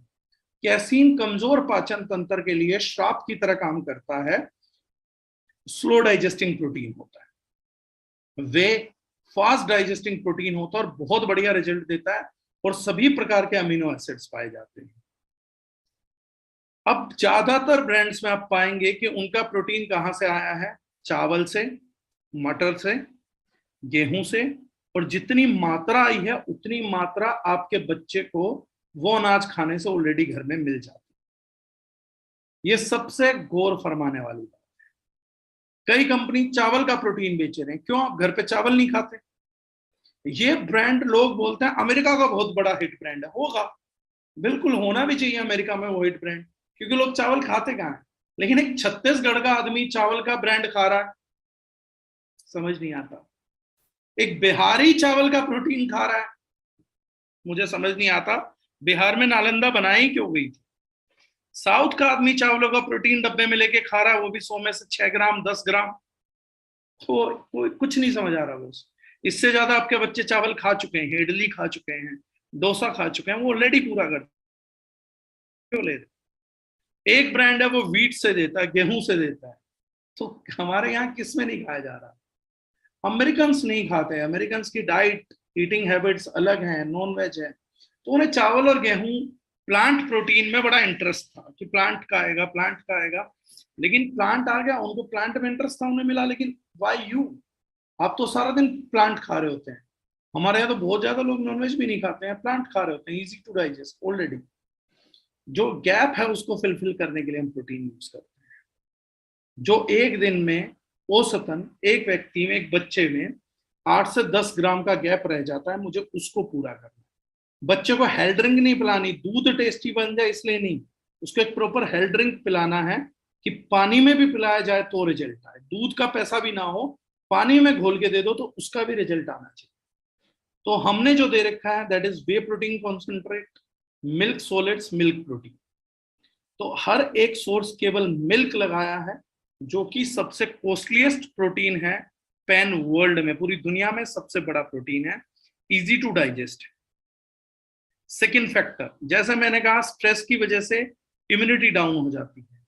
Speaker 1: कैसीन कमजोर पाचन तंत्र के लिए श्राप की तरह काम करता है, स्लो डाइजेस्टिंग प्रोटीन होता है। वे फास्ट डाइजेस्टिंग प्रोटीन होता है और बहुत बढ़िया रिजल्ट देता है और सभी प्रकार के अमीनो एसिड्स पाए जाते हैं। अब ज्यादातर ब्रांड्स में आप पाएंगे कि उनका प्रोटीन कहां से आया है, चावल से, मटर से, गेहूं से। और जितनी मात्रा आई है उतनी मात्रा आपके बच्चे को वो अनाज खाने से ऑलरेडी घर में मिल जाती है। ये सबसे गौर फरमाने वाली बात है। कई कंपनी चावल का प्रोटीन बेच रहे हैं, क्यों? आप घर पे चावल नहीं खाते, ये ब्रांड लोग बोलते हैं अमेरिका का बहुत बड़ा हिट ब्रांड है, होगा, बिल्कुल होना भी चाहिए अमेरिका में वो हिट ब्रांड, क्योंकि लोग चावल खाते कहाँ हैं। लेकिन एक छत्तीसगढ़ का आदमी चावल का ब्रांड खा रहा है, समझ नहीं आता। एक बिहारी चावल का प्रोटीन खा रहा है, मुझे समझ नहीं आता बिहार में नालंदा बनाई क्यों गई थी। साउथ का आदमी चावलों का प्रोटीन डब्बे में लेके खा रहा है, वो भी 100 में से 6 ग्राम 10 ग्राम। तो कुछ नहीं समझ आ रहा बॉस। इससे ज्यादा आपके बच्चे चावल खा चुके हैं, इडली खा चुके हैं, डोसा खा चुके हैं, वो ऑलरेडी पूरा करते क्यों ले रहे। एक ब्रांड है वो व्हीट से देता है, गेहूं से देता है, तो हमारे यहाँ किस में नहीं खाया जा रहा। अमेरिकन नहीं खाते, अमेरिकन की डाइट ईटिंग हैबिट्स अलग हैं, नॉन वेज है, तो उन्हें चावल और गेहूं प्लांट प्रोटीन में बड़ा इंटरेस्ट था कि प्लांट का आएगा, प्लांट का आएगा। लेकिन प्लांट आ गया, उनको प्लांट में इंटरेस्ट था, उन्हें मिला, लेकिन वाई यू, आप तो सारा दिन प्लांट खा रहे होते हैं। हमारे यहाँ तो बहुत ज्यादा लोग नॉनवेज भी नहीं खाते हैं, प्लांट खा रहे होते हैं, इजी टू डाइजेस्ट ऑलरेडी। जो गैप है उसको फिलफिल करने के लिए हम प्रोटीन यूज करते हैं, जो एक दिन में औसतन एक व्यक्ति में, एक बच्चे में 8 से 10 ग्राम का गैप रह जाता है, मुझे उसको पूरा करना है। बच्चे को हेल्थ ड्रिंक नहीं पिलानी, दूध टेस्टी बन जाए इसलिए नहीं, उसको एक प्रॉपर हेल्थ ड्रिंक पिलाना है कि पानी में भी पिलाया जाए तो रिजल्ट आए। दूध का पैसा भी ना हो, पानी में घोल के दे दो तो उसका भी रिजल्ट आना चाहिए। तो हमने जो दे रखा है that is way protein concentrate, milk solids, milk protein. तो हर एक सोर्स केवल मिल्क लगाया है, जो कि सबसे कॉस्टलीस्ट प्रोटीन है पैन वर्ल्ड में, पूरी दुनिया में सबसे बड़ा प्रोटीन है, इजी टू डाइजेस्ट है। सेकेंड फैक्टर, जैसे मैंने कहा, स्ट्रेस की वजह से इम्यूनिटी डाउन हो जाती है।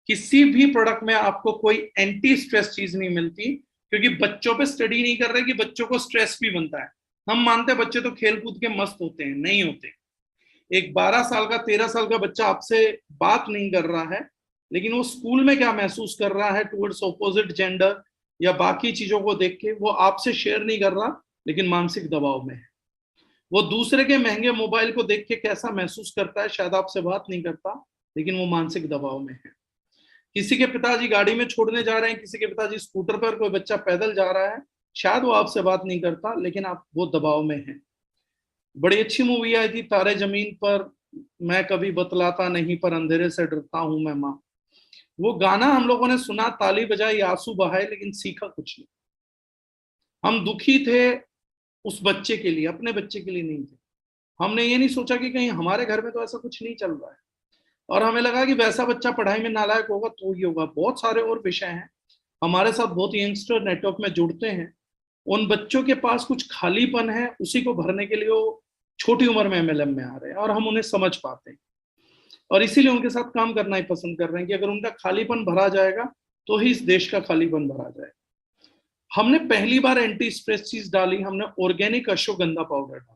Speaker 1: किसी भी प्रोडक्ट में आपको कोई एंटी स्ट्रेस चीज नहीं मिलती, क्योंकि बच्चों पे स्टडी नहीं कर रहे कि बच्चों को स्ट्रेस भी बनता है। हम मानते हैं बच्चे तो खेल कूद के मस्त होते हैं, नहीं होते। एक 12 साल का 13 साल का बच्चा आपसे बात नहीं कर रहा है, लेकिन वो स्कूल में क्या महसूस कर रहा है टुवर्ड्स ऑपोजिट जेंडर या बाकी चीजों को देख के, वो आपसे शेयर नहीं कर रहा, लेकिन मानसिक दबाव में है। वो दूसरे के महंगे मोबाइल को देख के कैसा महसूस करता है, शायद आपसे बात नहीं करता, लेकिन वो मानसिक दबाव में है। किसी के पिताजी गाड़ी में छोड़ने जा रहे हैं, किसी के पिताजी स्कूटर पर, कोई बच्चा पैदल जा रहा है, शायद वो आपसे बात नहीं करता, लेकिन आप वो दबाव में है। बड़ी अच्छी मूवी आई थी तारे जमीन पर, मैं कभी बतलाता नहीं पर अंधेरे से डरता हूं मैं माँ। वो गाना हम लोगों ने सुना, ताली बजाई, आंसू बहाए, लेकिन सीखा कुछ नहीं। हम दुखी थे उस बच्चे के लिए, अपने बच्चे के लिए नहीं थे। हमने ये नहीं सोचा कि कहीं हमारे घर में तो ऐसा कुछ नहीं चल रहा है, और हमें लगा कि वैसा बच्चा पढ़ाई में नालायक होगा तो ही होगा। बहुत सारे और विषय हैं। हमारे साथ बहुत यंगस्टर नेटवर्क में जुड़ते हैं, उन बच्चों के पास कुछ खालीपन है, उसी को भरने के लिए वो छोटी उम्र में एमएलएम में आ रहे हैं, और हम उन्हें समझ पाते हैं, और इसीलिए उनके साथ काम करना ही पसंद कर रहे हैं कि अगर उनका खालीपन भरा जाएगा तो ही इस देश का खालीपन भरा जाएगा। हमने पहली बार एंटी स्ट्रेस चीज डाली, हमने ऑर्गेनिक अश्वगंधा पाउडर डाला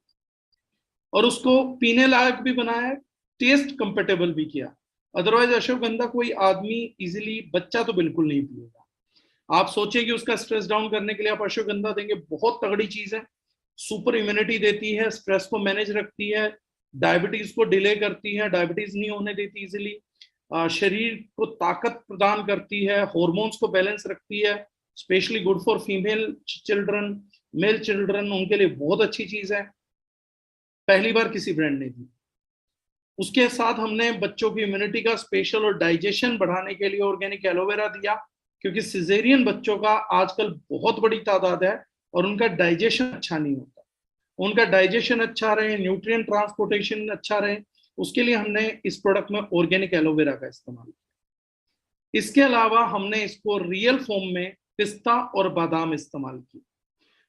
Speaker 1: और उसको पीने लायक भी बनाया, टेस्ट कंपेटेबल भी किया। अदरवाइज अश्वगंधा कोई आदमी इजीली, बच्चा तो बिल्कुल नहीं पिएगा। आप सोचें कि उसका स्ट्रेस डाउन करने के लिए आप अश्वगंधा देंगे, बहुत तगड़ी चीज है, सुपर इम्यूनिटी देती है, स्ट्रेस को मैनेज रखती है, डायबिटीज को डिले करती है, डायबिटीज नहीं होने देती इजिली, शरीर को ताकत प्रदान करती है, हॉर्मोन्स को बैलेंस रखती है, specially good for female children, male children, उनके लिए बहुत अच्छी चीज है। पहली बार किसी ब्रांड ने दी। उसके साथ हमने बच्चों की इम्यूनिटी का स्पेशल और डाइजेशन बढ़ाने के लिए ऑर्गेनिक एलोवेरा दिया, क्योंकि सिजेरियन बच्चों का आजकल बहुत बड़ी तादाद है और उनका डाइजेशन अच्छा नहीं होता। उनका डाइजेशन अच्छा रहे, न्यूट्रिएंट ट्रांसपोर्टेशन अच्छा रहे, उसके लिए हमने इस प्रोडक्ट में ऑर्गेनिक एलोवेरा का इस्तेमाल किया। इसके अलावा हमने इसको रियल फॉर्म में पिस्ता और बादाम इस्तेमाल किया,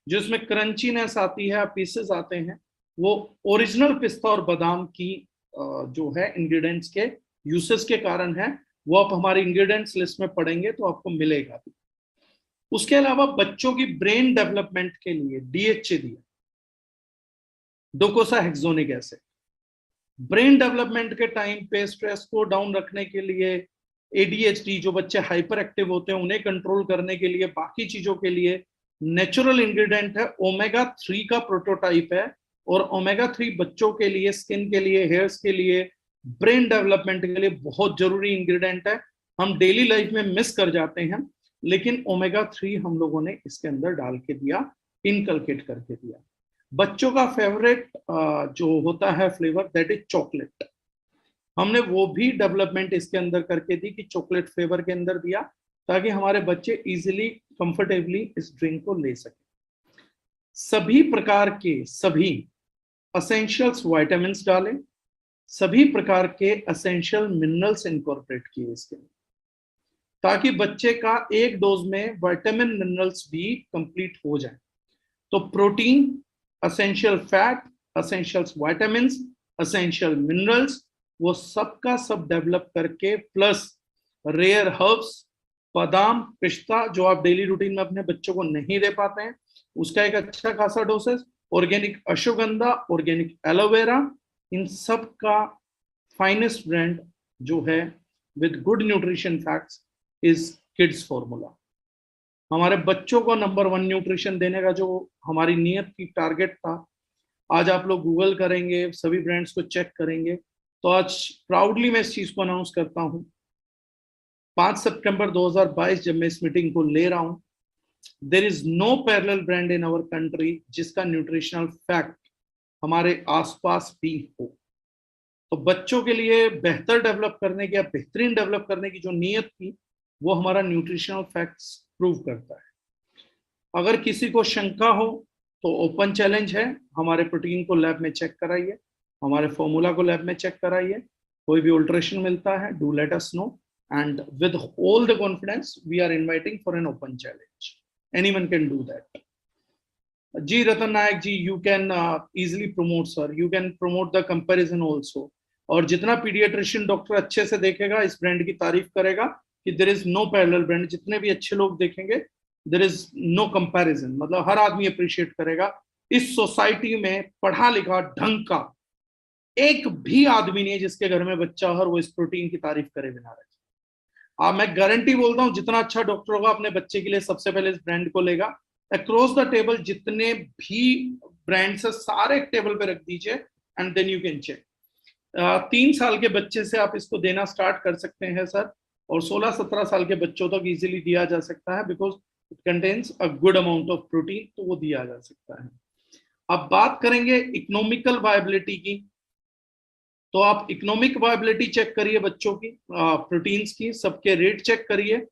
Speaker 1: जो इसमें क्रंचीनेस आती है, पीसेस आते हैं, वो ओरिजिनल पिस्ता और बादाम की जो है इंग्रेडिएंट्स के यूसेस के कारण है। वो आप हमारी इंग्रेडिएंट्स लिस्ट में पढ़ेंगे तो आपको मिलेगा भी। उसके अलावा बच्चों की ब्रेन डेवलपमेंट के लिए डीएचए दिया, डोकोसा हेक्सोनिक एसिड। ब्रेन डेवलपमेंट के टाइम पे स्ट्रेस को डाउन रखने के लिए, एडीएचडी, जो बच्चे हाइपर एक्टिव होते हैं उन्हें कंट्रोल करने के लिए, बाकी चीजों के लिए नेचुरल इंग्रेडिएंट है, ओमेगा 3 का प्रोटोटाइप है। और ओमेगा 3 बच्चों के लिए, स्किन के लिए, हेयर्स के लिए, ब्रेन डेवलपमेंट के लिए बहुत जरूरी इंग्रेडिएंट है। हम डेली लाइफ में मिस कर जाते हैं, लेकिन ओमेगा 3 हम लोगों ने इसके अंदर डाल के दिया, इनकलकेट करके दिया। बच्चों का फेवरेट जो होता है फ्लेवर दैट इज चॉकलेट। हमने वो भी डेवलपमेंट इसके अंदर करके दी कि चॉकलेट फ्लेवर के अंदर दिया, ताकि हमारे बच्चे इजीली कंफर्टेबली इस ड्रिंक को ले सके। सभी प्रकार के सभी असेंशियल्स विटामिन्स डालें, सभी प्रकार के एसेंशियल मिनरल्स इनकॉर्पोरेट किए इसके अंदर, ताकि बच्चे का एक डोज में विटामिन मिनरल्स भी कंप्लीट हो जाए। तो protein, essential fat, essentials vitamins, essential minerals, वो सबका सब डेवलप करके, प्लस रेयर हर्ब्स, बादाम, पिस्ता, जो आप डेली रूटीन में अपने बच्चों को नहीं दे पाते हैं, उसका एक अच्छा खासा doses, organic ashwagandha, organic aloe vera, इन सब का फाइनेस्ट ब्रांड जो है with good nutrition facts is kids formula. हमारे बच्चों को नंबर 1 न्यूट्रिशन देने का जो हमारी नियत की टारगेट था, आज आप लोग गूगल करेंगे, सभी ब्रांड्स को चेक करेंगे, तो आज प्राउडली मैं इस चीज को अनाउंस करता हूं, 5 सितंबर 2022 जब मैं इस मीटिंग को ले रहा हूं, there is no parallel brand in our country जिसका न्यूट्रिशनल फैक्ट हमारे आसपास भी हो। तो बच्चों के लिए बेहतर डेवलप करने की या बेहतरीन डेवलप करने की जो नीयत थी, वो हमारा न्यूट्रिशनल फैक्ट्स प्रूव करता है। अगर किसी को शंका हो तो ओपन चैलेंज है, हमारे प्रोटीन को लैब में चेक कराइए, हमारे फॉर्मूला को लैब में चेक कराइए, कोई भी ऑल्ट्रेशन मिलता है, do let us know, and with all the confidence we are inviting for an open challenge, anyone can do that. Ji Ratan Nayak ji, you can easily promote sir, you can promote the comparison also. और जितना पीडियाट्रिशियन डॉक्टर अच्छे से देखेगा, इस ब्रांड की तारीफ करेगा कि there is no parallel brand, जितने भी अच्छे लोग देखेंगे देयर इज नो कंपैरिजन, मतलब हर आदमी अप्रिशिएट करेगा। इस सोसाइटी में पढ़ा लिखा ढंग का एक भी आदमी नहीं है जिसके घर में बच्चा हो और वो इस प्रोटीन की तारीफ करे बिना रहे। मैं गारंटी बोलता हूं, जितना अच्छा डॉक्टर होगा अपने बच्चे के लिए सबसे पहले इस ब्रांड को लेगा। अक्रॉस द टेबल जितने भी ब्रांड्स है सारे एक टेबल पे रख दीजिए and then you can check. 3 साल के बच्चे से आप इसको देना स्टार्ट कर सकते हैं सर, और 16-17 साल के बच्चों तक इजीली दिया जा सकता है, because it contains a good amount of protein, तो वो दिया जा सकता है। अब बात करेंगे इकोनॉमिकल वायबिलिटी की, तो आप इकोनॉमिक वायबिलिटी चेक करिए बच्चों की, प्रोटीन्स की, सबके रेट चेक करिए,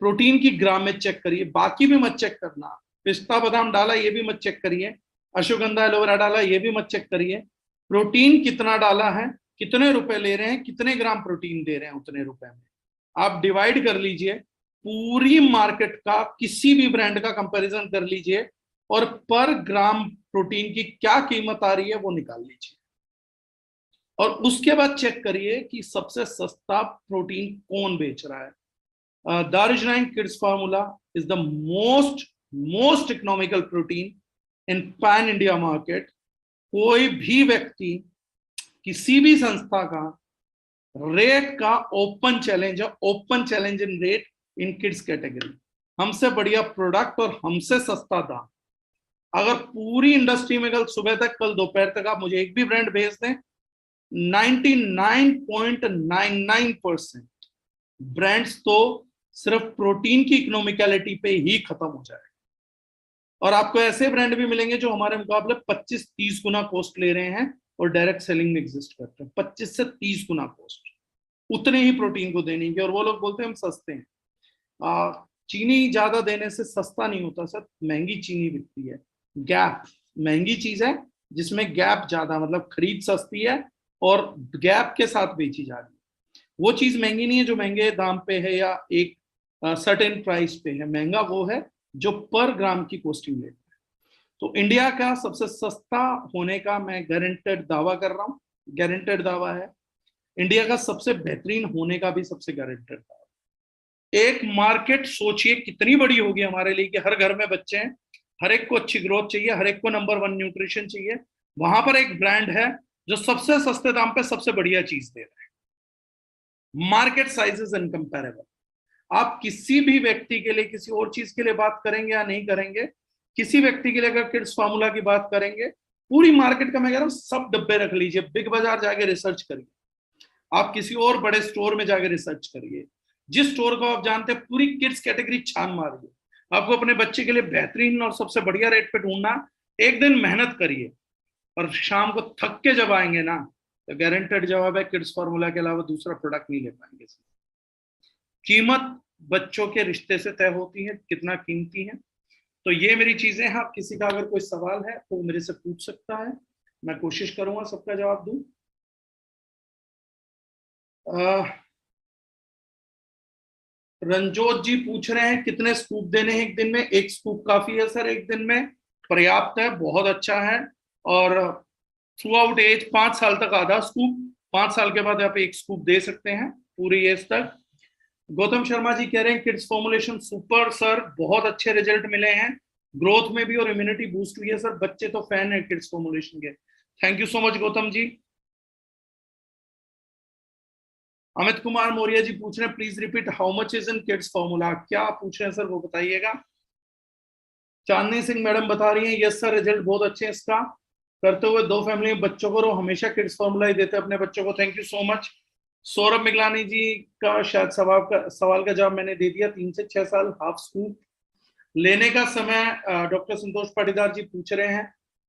Speaker 1: प्रोटीन की ग्रामेज चेक करिए, बाकी भी मत चेक करना। पिस्ता बादाम डाला ये भी मत चेक करिए, अश्वगंधा एलोवेरा डाला ये भी मत चेक करिए, प्रोटीन कितना डाला है, कितने रुपए ले रहे हैं, कितने ग्राम प्रोटीन दे रहे हैं उतने रुपए में, आप डिवाइड कर लीजिए, पूरी मार्केट का किसी भी ब्रांड का कंपैरिजन कर लीजिए, और पर ग्राम प्रोटीन की क्या कीमत आ रही है वो निकाल लीजिए, और उसके बाद चेक करिए कि सबसे सस्ता प्रोटीन कौन बेच रहा है। Darjeeling Kids Formula is the most economical protein in pan India market। कोई भी व्यक्ति किसी भी संस्था का रेट का ओपन चैलेंज है, open challenge in rate in kids category, हमसे बढ़िया प्रोडक्ट और हमसे सस्ता दाम। अगर पूरी इंडस्ट्री में कल सुबह तक, कल दोपहर तक आप मुझे एक भी ब्रांड भेज दें, 99.99% ब्रांड्स तो सिर्फ प्रोटीन की इकोनॉमिकलिटी पे ही खत्म हो जाएगा। और आपको ऐसे ब्रांड भी मिलेंगे जो हमारे मुकाबले 25-30 गुना कॉस्ट ले रहे हैं और डायरेक्ट सेलिंग में एग्जिस्ट करते हैं, 25 से 30 गुना कॉस्ट उतने ही प्रोटीन को देने की, और वो लोग बोलते हैं हम सस्ते हैं। चीनी ज्यादा देने से सस्ता नहीं होता सर, महंगी चीनी बिकती है। गैप महंगी चीज है जिसमें गैप ज्यादा, मतलब खरीद सस्ती है और गैप के साथ बेची जा रही है। वो चीज महंगी नहीं है जो महंगे दाम पे है या एक सर्टेन प्राइस पे है, महंगा वो है जो पर ग्राम की कॉस्टिंग लेता है। तो इंडिया का सबसे सस्ता होने का मैं गारंटेड दावा कर रहा हूँ, गारंटेड दावा है। इंडिया का सबसे बेहतरीन होने का भी सबसे गारंटेड दावा। एक मार्केट सोचिए कितनी बड़ी होगी हमारे लिए कि हर घर में बच्चे हैं, हर एक को अच्छी ग्रोथ चाहिए, हर एक को नंबर 1 न्यूट्रिशन चाहिए, वहां पर एक ब्रांड है जो सबसे सस्ते दाम पे सबसे बढ़िया चीज दे रहा है। Market size is incomparable. आप किसी भी व्यक्ति के लिए किसी और चीज के लिए बात करेंगे या नहीं करेंगे, किसी व्यक्ति के लिए अगर किड्स फार्मूला की बात करेंगे, पूरी मार्केट का मैं कह रहा हूं सब डब्बे रख लीजिए, बिग बाजार जाके रिसर्च करिए, आप किसी और बड़े स्टोर में जाके रिसर्च करिए, जिस स्टोर को आप जानते हैं, पूरी किड्स कैटेगरी छान मारिए। आपको अपने बच्चे के लिए बेहतरीन और सबसे बढ़िया रेट पे ढूंढना, एक दिन मेहनत करिए और शाम को थक के जब आएंगे ना, तो गारंटेड जवाब है किड्स फार्मूला के अलावा दूसरा प्रोडक्ट नहीं ले पाएंगे। कीमत बच्चों के रिश्ते से तय होती है, कितना कीमती है। तो ये मेरी चीजें हैं। आप किसी का अगर कोई सवाल है तो मेरे से पूछ सकता है, मैं कोशिश करूंगा सबका जवाब दूं। रंजोत जी पूछ रहे हैं कितने स्कूप देने हैं एक दिन में। एक स्कूप काफी है सर, एक दिन में पर्याप्त है, बहुत अच्छा है। और थ्रू आउट एज 5 साल तक आधा स्कूप, 5 साल के बाद आप एक स्कूप दे सकते हैं पूरी एज तक। गौतम शर्मा जी कह रहे हैं किड्स फॉर्मुलेशन सुपर सर, बहुत अच्छे रिजल्ट मिले हैं, ग्रोथ में भी और इम्यूनिटी बूस्ट हुई है सर, बच्चे तो फैन है किड्स फॉर्मुलेशन के। Thank you so much Gautam ji. Amit Kumar Maurya ji पूछ रहे हैं please repeat how much is in kids formula. क्या आप पूछ रहे हैं सर वो बताइएगा। चांदनी सिंह मैडम बता रही हैं यस सर रिजल्ट बहुत अच्छे हैं इसका, करते हुए 2 फैमिली में बच्चों को हमेशा किड्स फॉर्मूला ही देते हैं अपने बच्चों को। Thank you so much. Saurabh Miglani ji का शायद सवाल का जवाब मैंने दे दिया। 3 से 6 साल हाफ स्कूप लेने का समय। डॉक्टर संतोष पाटीदार जी पूछ रहे हैं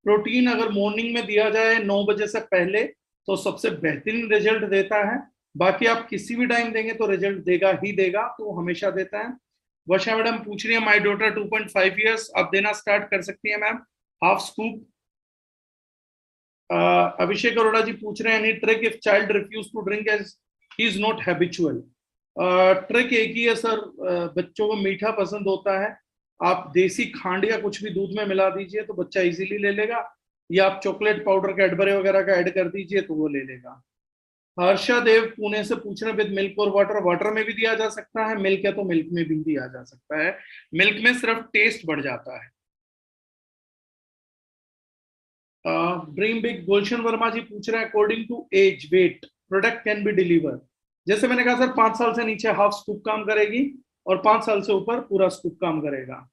Speaker 1: प्रोटीन अगर मॉर्निंग में दिया जाए 9 बजे से पहले तो सबसे बेहतरीन रिजल्ट देता है, बाकी आप किसी भी टाइम देंगे तो रिजल्ट देगा ही देगा, तो हमेशा देता है। वर्षा मैडम पूछ रही है माय डॉटर 2.5 इयर्स, आप देना स्टार्ट कर सकती है ma'am half scoop. Abhishek Arora ji पूछ रहे हैं any trick if child refuse to drink as he is not habitual. Trick एक ही है सर, बच्चों को मीठा पसंद होता है, आप देसी खांड या कुछ भी दूध में मिला दीजिए तो बच्चा इजीली ले लेगा, या आप चॉकलेट पाउडर कैडबरी वगैरह का ऐड कर दीजिए तो वो ले लेगा। हर्षा देव पुणे से पूछ रहे हैं विद मिल्क और वाटर, वाटर में भी दिया जा सकता है, मिल्क है तो मिल्क में भी दिया जा सकता है, मिल्क में सिर्फ टेस्ट बढ़ जाता है। ड्रीम बिग गुलशन वर्मा जी पूछ रहे हैं according to age weight product can be deliver. जैसे मैंने कहा सर 5 साल से नीचे हाफ स्कूप काम करेगी और 5 साल से ऊपर पूरा स्कूप काम करेगा।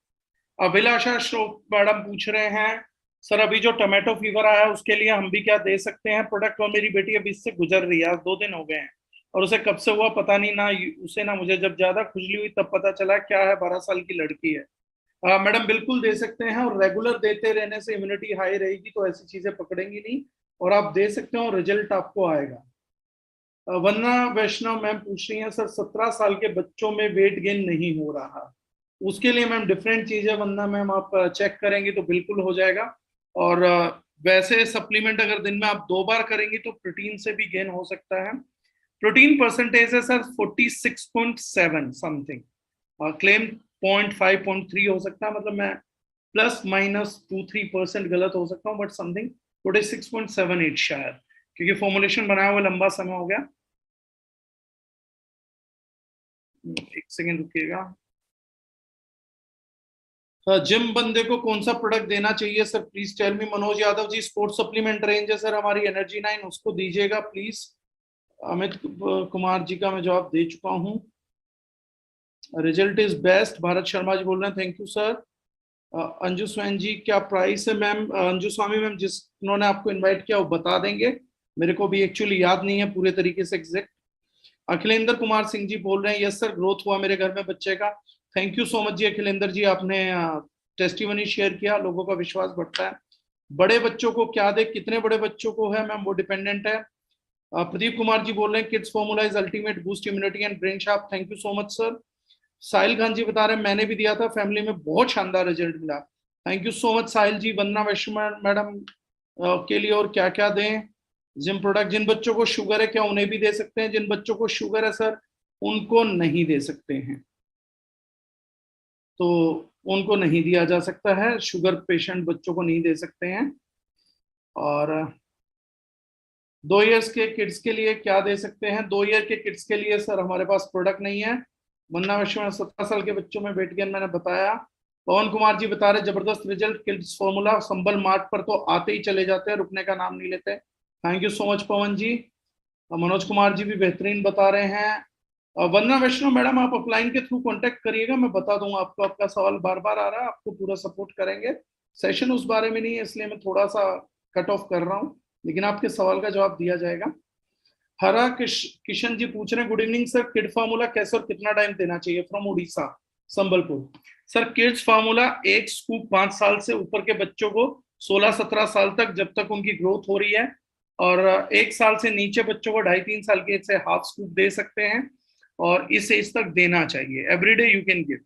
Speaker 1: अभिलाषा श्रोफ मैडम पूछ रहे हैं सर अभी जो टोमेटो फीवर आया है उसके लिए हम भी क्या दे सकते हैं प्रोडक्ट, और मेरी बेटी अभी इससे गुजर रही है, आज 2 दिन हो गए हैं और उसे कब से हुआ पता नहीं ना, उसे ना मुझे जब ज्यादा खुजली हुई तब पता चला क्या है, 12 साल की लड़की है। मैडम बिल्कुल दे सकते हैं, और रेगुलर देते रहने से इम्यूनिटी हाई रहेगी तो ऐसी चीजें पकड़ेंगी नहीं, और आप दे सकते हो रिजल्ट आपको आएगा। वंदना वैष्णव मैम पूछ रही हैं सर 17 साल के बच्चों में वेट गेन नहीं हो रहा, उसके लिए मैम डिफरेंट चीज है वंदना मैम, आप चेक करेंगे तो बिल्कुल हो जाएगा। और वैसे सप्लीमेंट अगर दिन में आप 2 बार करेंगी तो प्रोटीन से भी गेन हो सकता है। प्रोटीन परसेंटेज है सर 46.7 समथिंग, क्लेम 0.5-0.3 हो सकता है, मतलब मैं ±2-3% गलत हो सकता हूँ, बट समथिंग 46.78 शायद, क्योंकि फॉर्मुलेशन बनाया हुआ लंबा समय हो गया। एक सेकेंड रुकिएगा। जिम बंदे को कौन सा प्रोडक्ट देना चाहिए sir please tell me. Manoj Yadav ji sports supplement range है सर हमारी एनर्जी 9, उसको दीजिएगा प्लीज। अमित कुमार जी का मैं जवाब दे चुका हूँ। Result is best, Bharat Sharma ji बोल रहे हैं thank you sir. Anju Swain ji क्या प्राइस है मैम। अंजू स्वामी मैम जिन्होंने आपको इनवाइट किया वो बता देंगे, मेरे को भी एक्चुअली याद नहीं है पूरे तरीके से एग्जैक्ट। अखिलेंद्र कुमार सिंह जी बोल रहे हैं यस सर ग्रोथ हुआ मेरे घर में बच्चे का। थैंक यू सो मच जी अखिलेंद्र जी, आपने टेस्टिमनी शेयर किया, लोगों का विश्वास बढ़ता है। बड़े बच्चों को क्या दे, कितने बड़े बच्चों को है मैम वो डिपेंडेंट है। प्रदीप कुमार जी बोल रहे हैं kids formula is ultimate boost immunity and brain sharp, thank you so much sir. Sahil Khan ji बता रहे हैं मैंने भी दिया था, फैमिली में बहुत शानदार रिजल्ट मिला, thank you so much Sahil ji. Vandana Vaishnav madam के लिए और क्या क्या दें जिम प्रोडक्ट, जिन बच्चों को शुगर है क्या उन्हें भी दे सकते हैं, जिन बच्चों को शुगर है सर उनको नहीं दे सकते हैं, तो उनको नहीं दिया जा सकता है, शुगर पेशेंट बच्चों को नहीं दे सकते हैं। और 2 ईयर्स के किड्स के लिए क्या दे सकते हैं, 2 ईयर के किड्स के लिए सर हमारे पास प्रोडक्ट नहीं है। वंदना वैष्णव 17 साल के बच्चों में वेट गेन मैंने बताया। पवन कुमार जी बता रहे जबरदस्त रिजल्ट किड्स फॉर्मूला, संबल मार्ट पर तो आते ही चले जाते हैं, रुकने का नाम नहीं लेते, थैंक यू सो मच पवन जी। मनोज कुमार जी भी बेहतरीन बता रहे हैं। वंदना वैष्णव मैडम आप अपलाइन के थ्रू कांटेक्ट करिएगा, मैं बता दूंगा आपको, आपका सवाल बार बार आ रहा है, आपको पूरा सपोर्ट करेंगे। सेशन उस बारे में नहीं है इसलिए मैं थोड़ा सा कट ऑफ कर रहा हूँ, लेकिन आपके सवाल का जवाब दिया जाएगा। हरा किशन जी पूछ रहे हैं good evening sir kid formula कैसे और कितना टाइम देना चाहिए, from Orissa Sambalpur. Sir kids formula एक स्कूप 5 साल से ऊपर के बच्चों को 16-17 साल तक, जब तक उनकी ग्रोथ हो रही है। और 1 साल से नीचे बच्चों को 2.5-3 साल के से हाफ स्कूप दे सकते हैं, और इस एज तक देना चाहिए। Everyday you can give.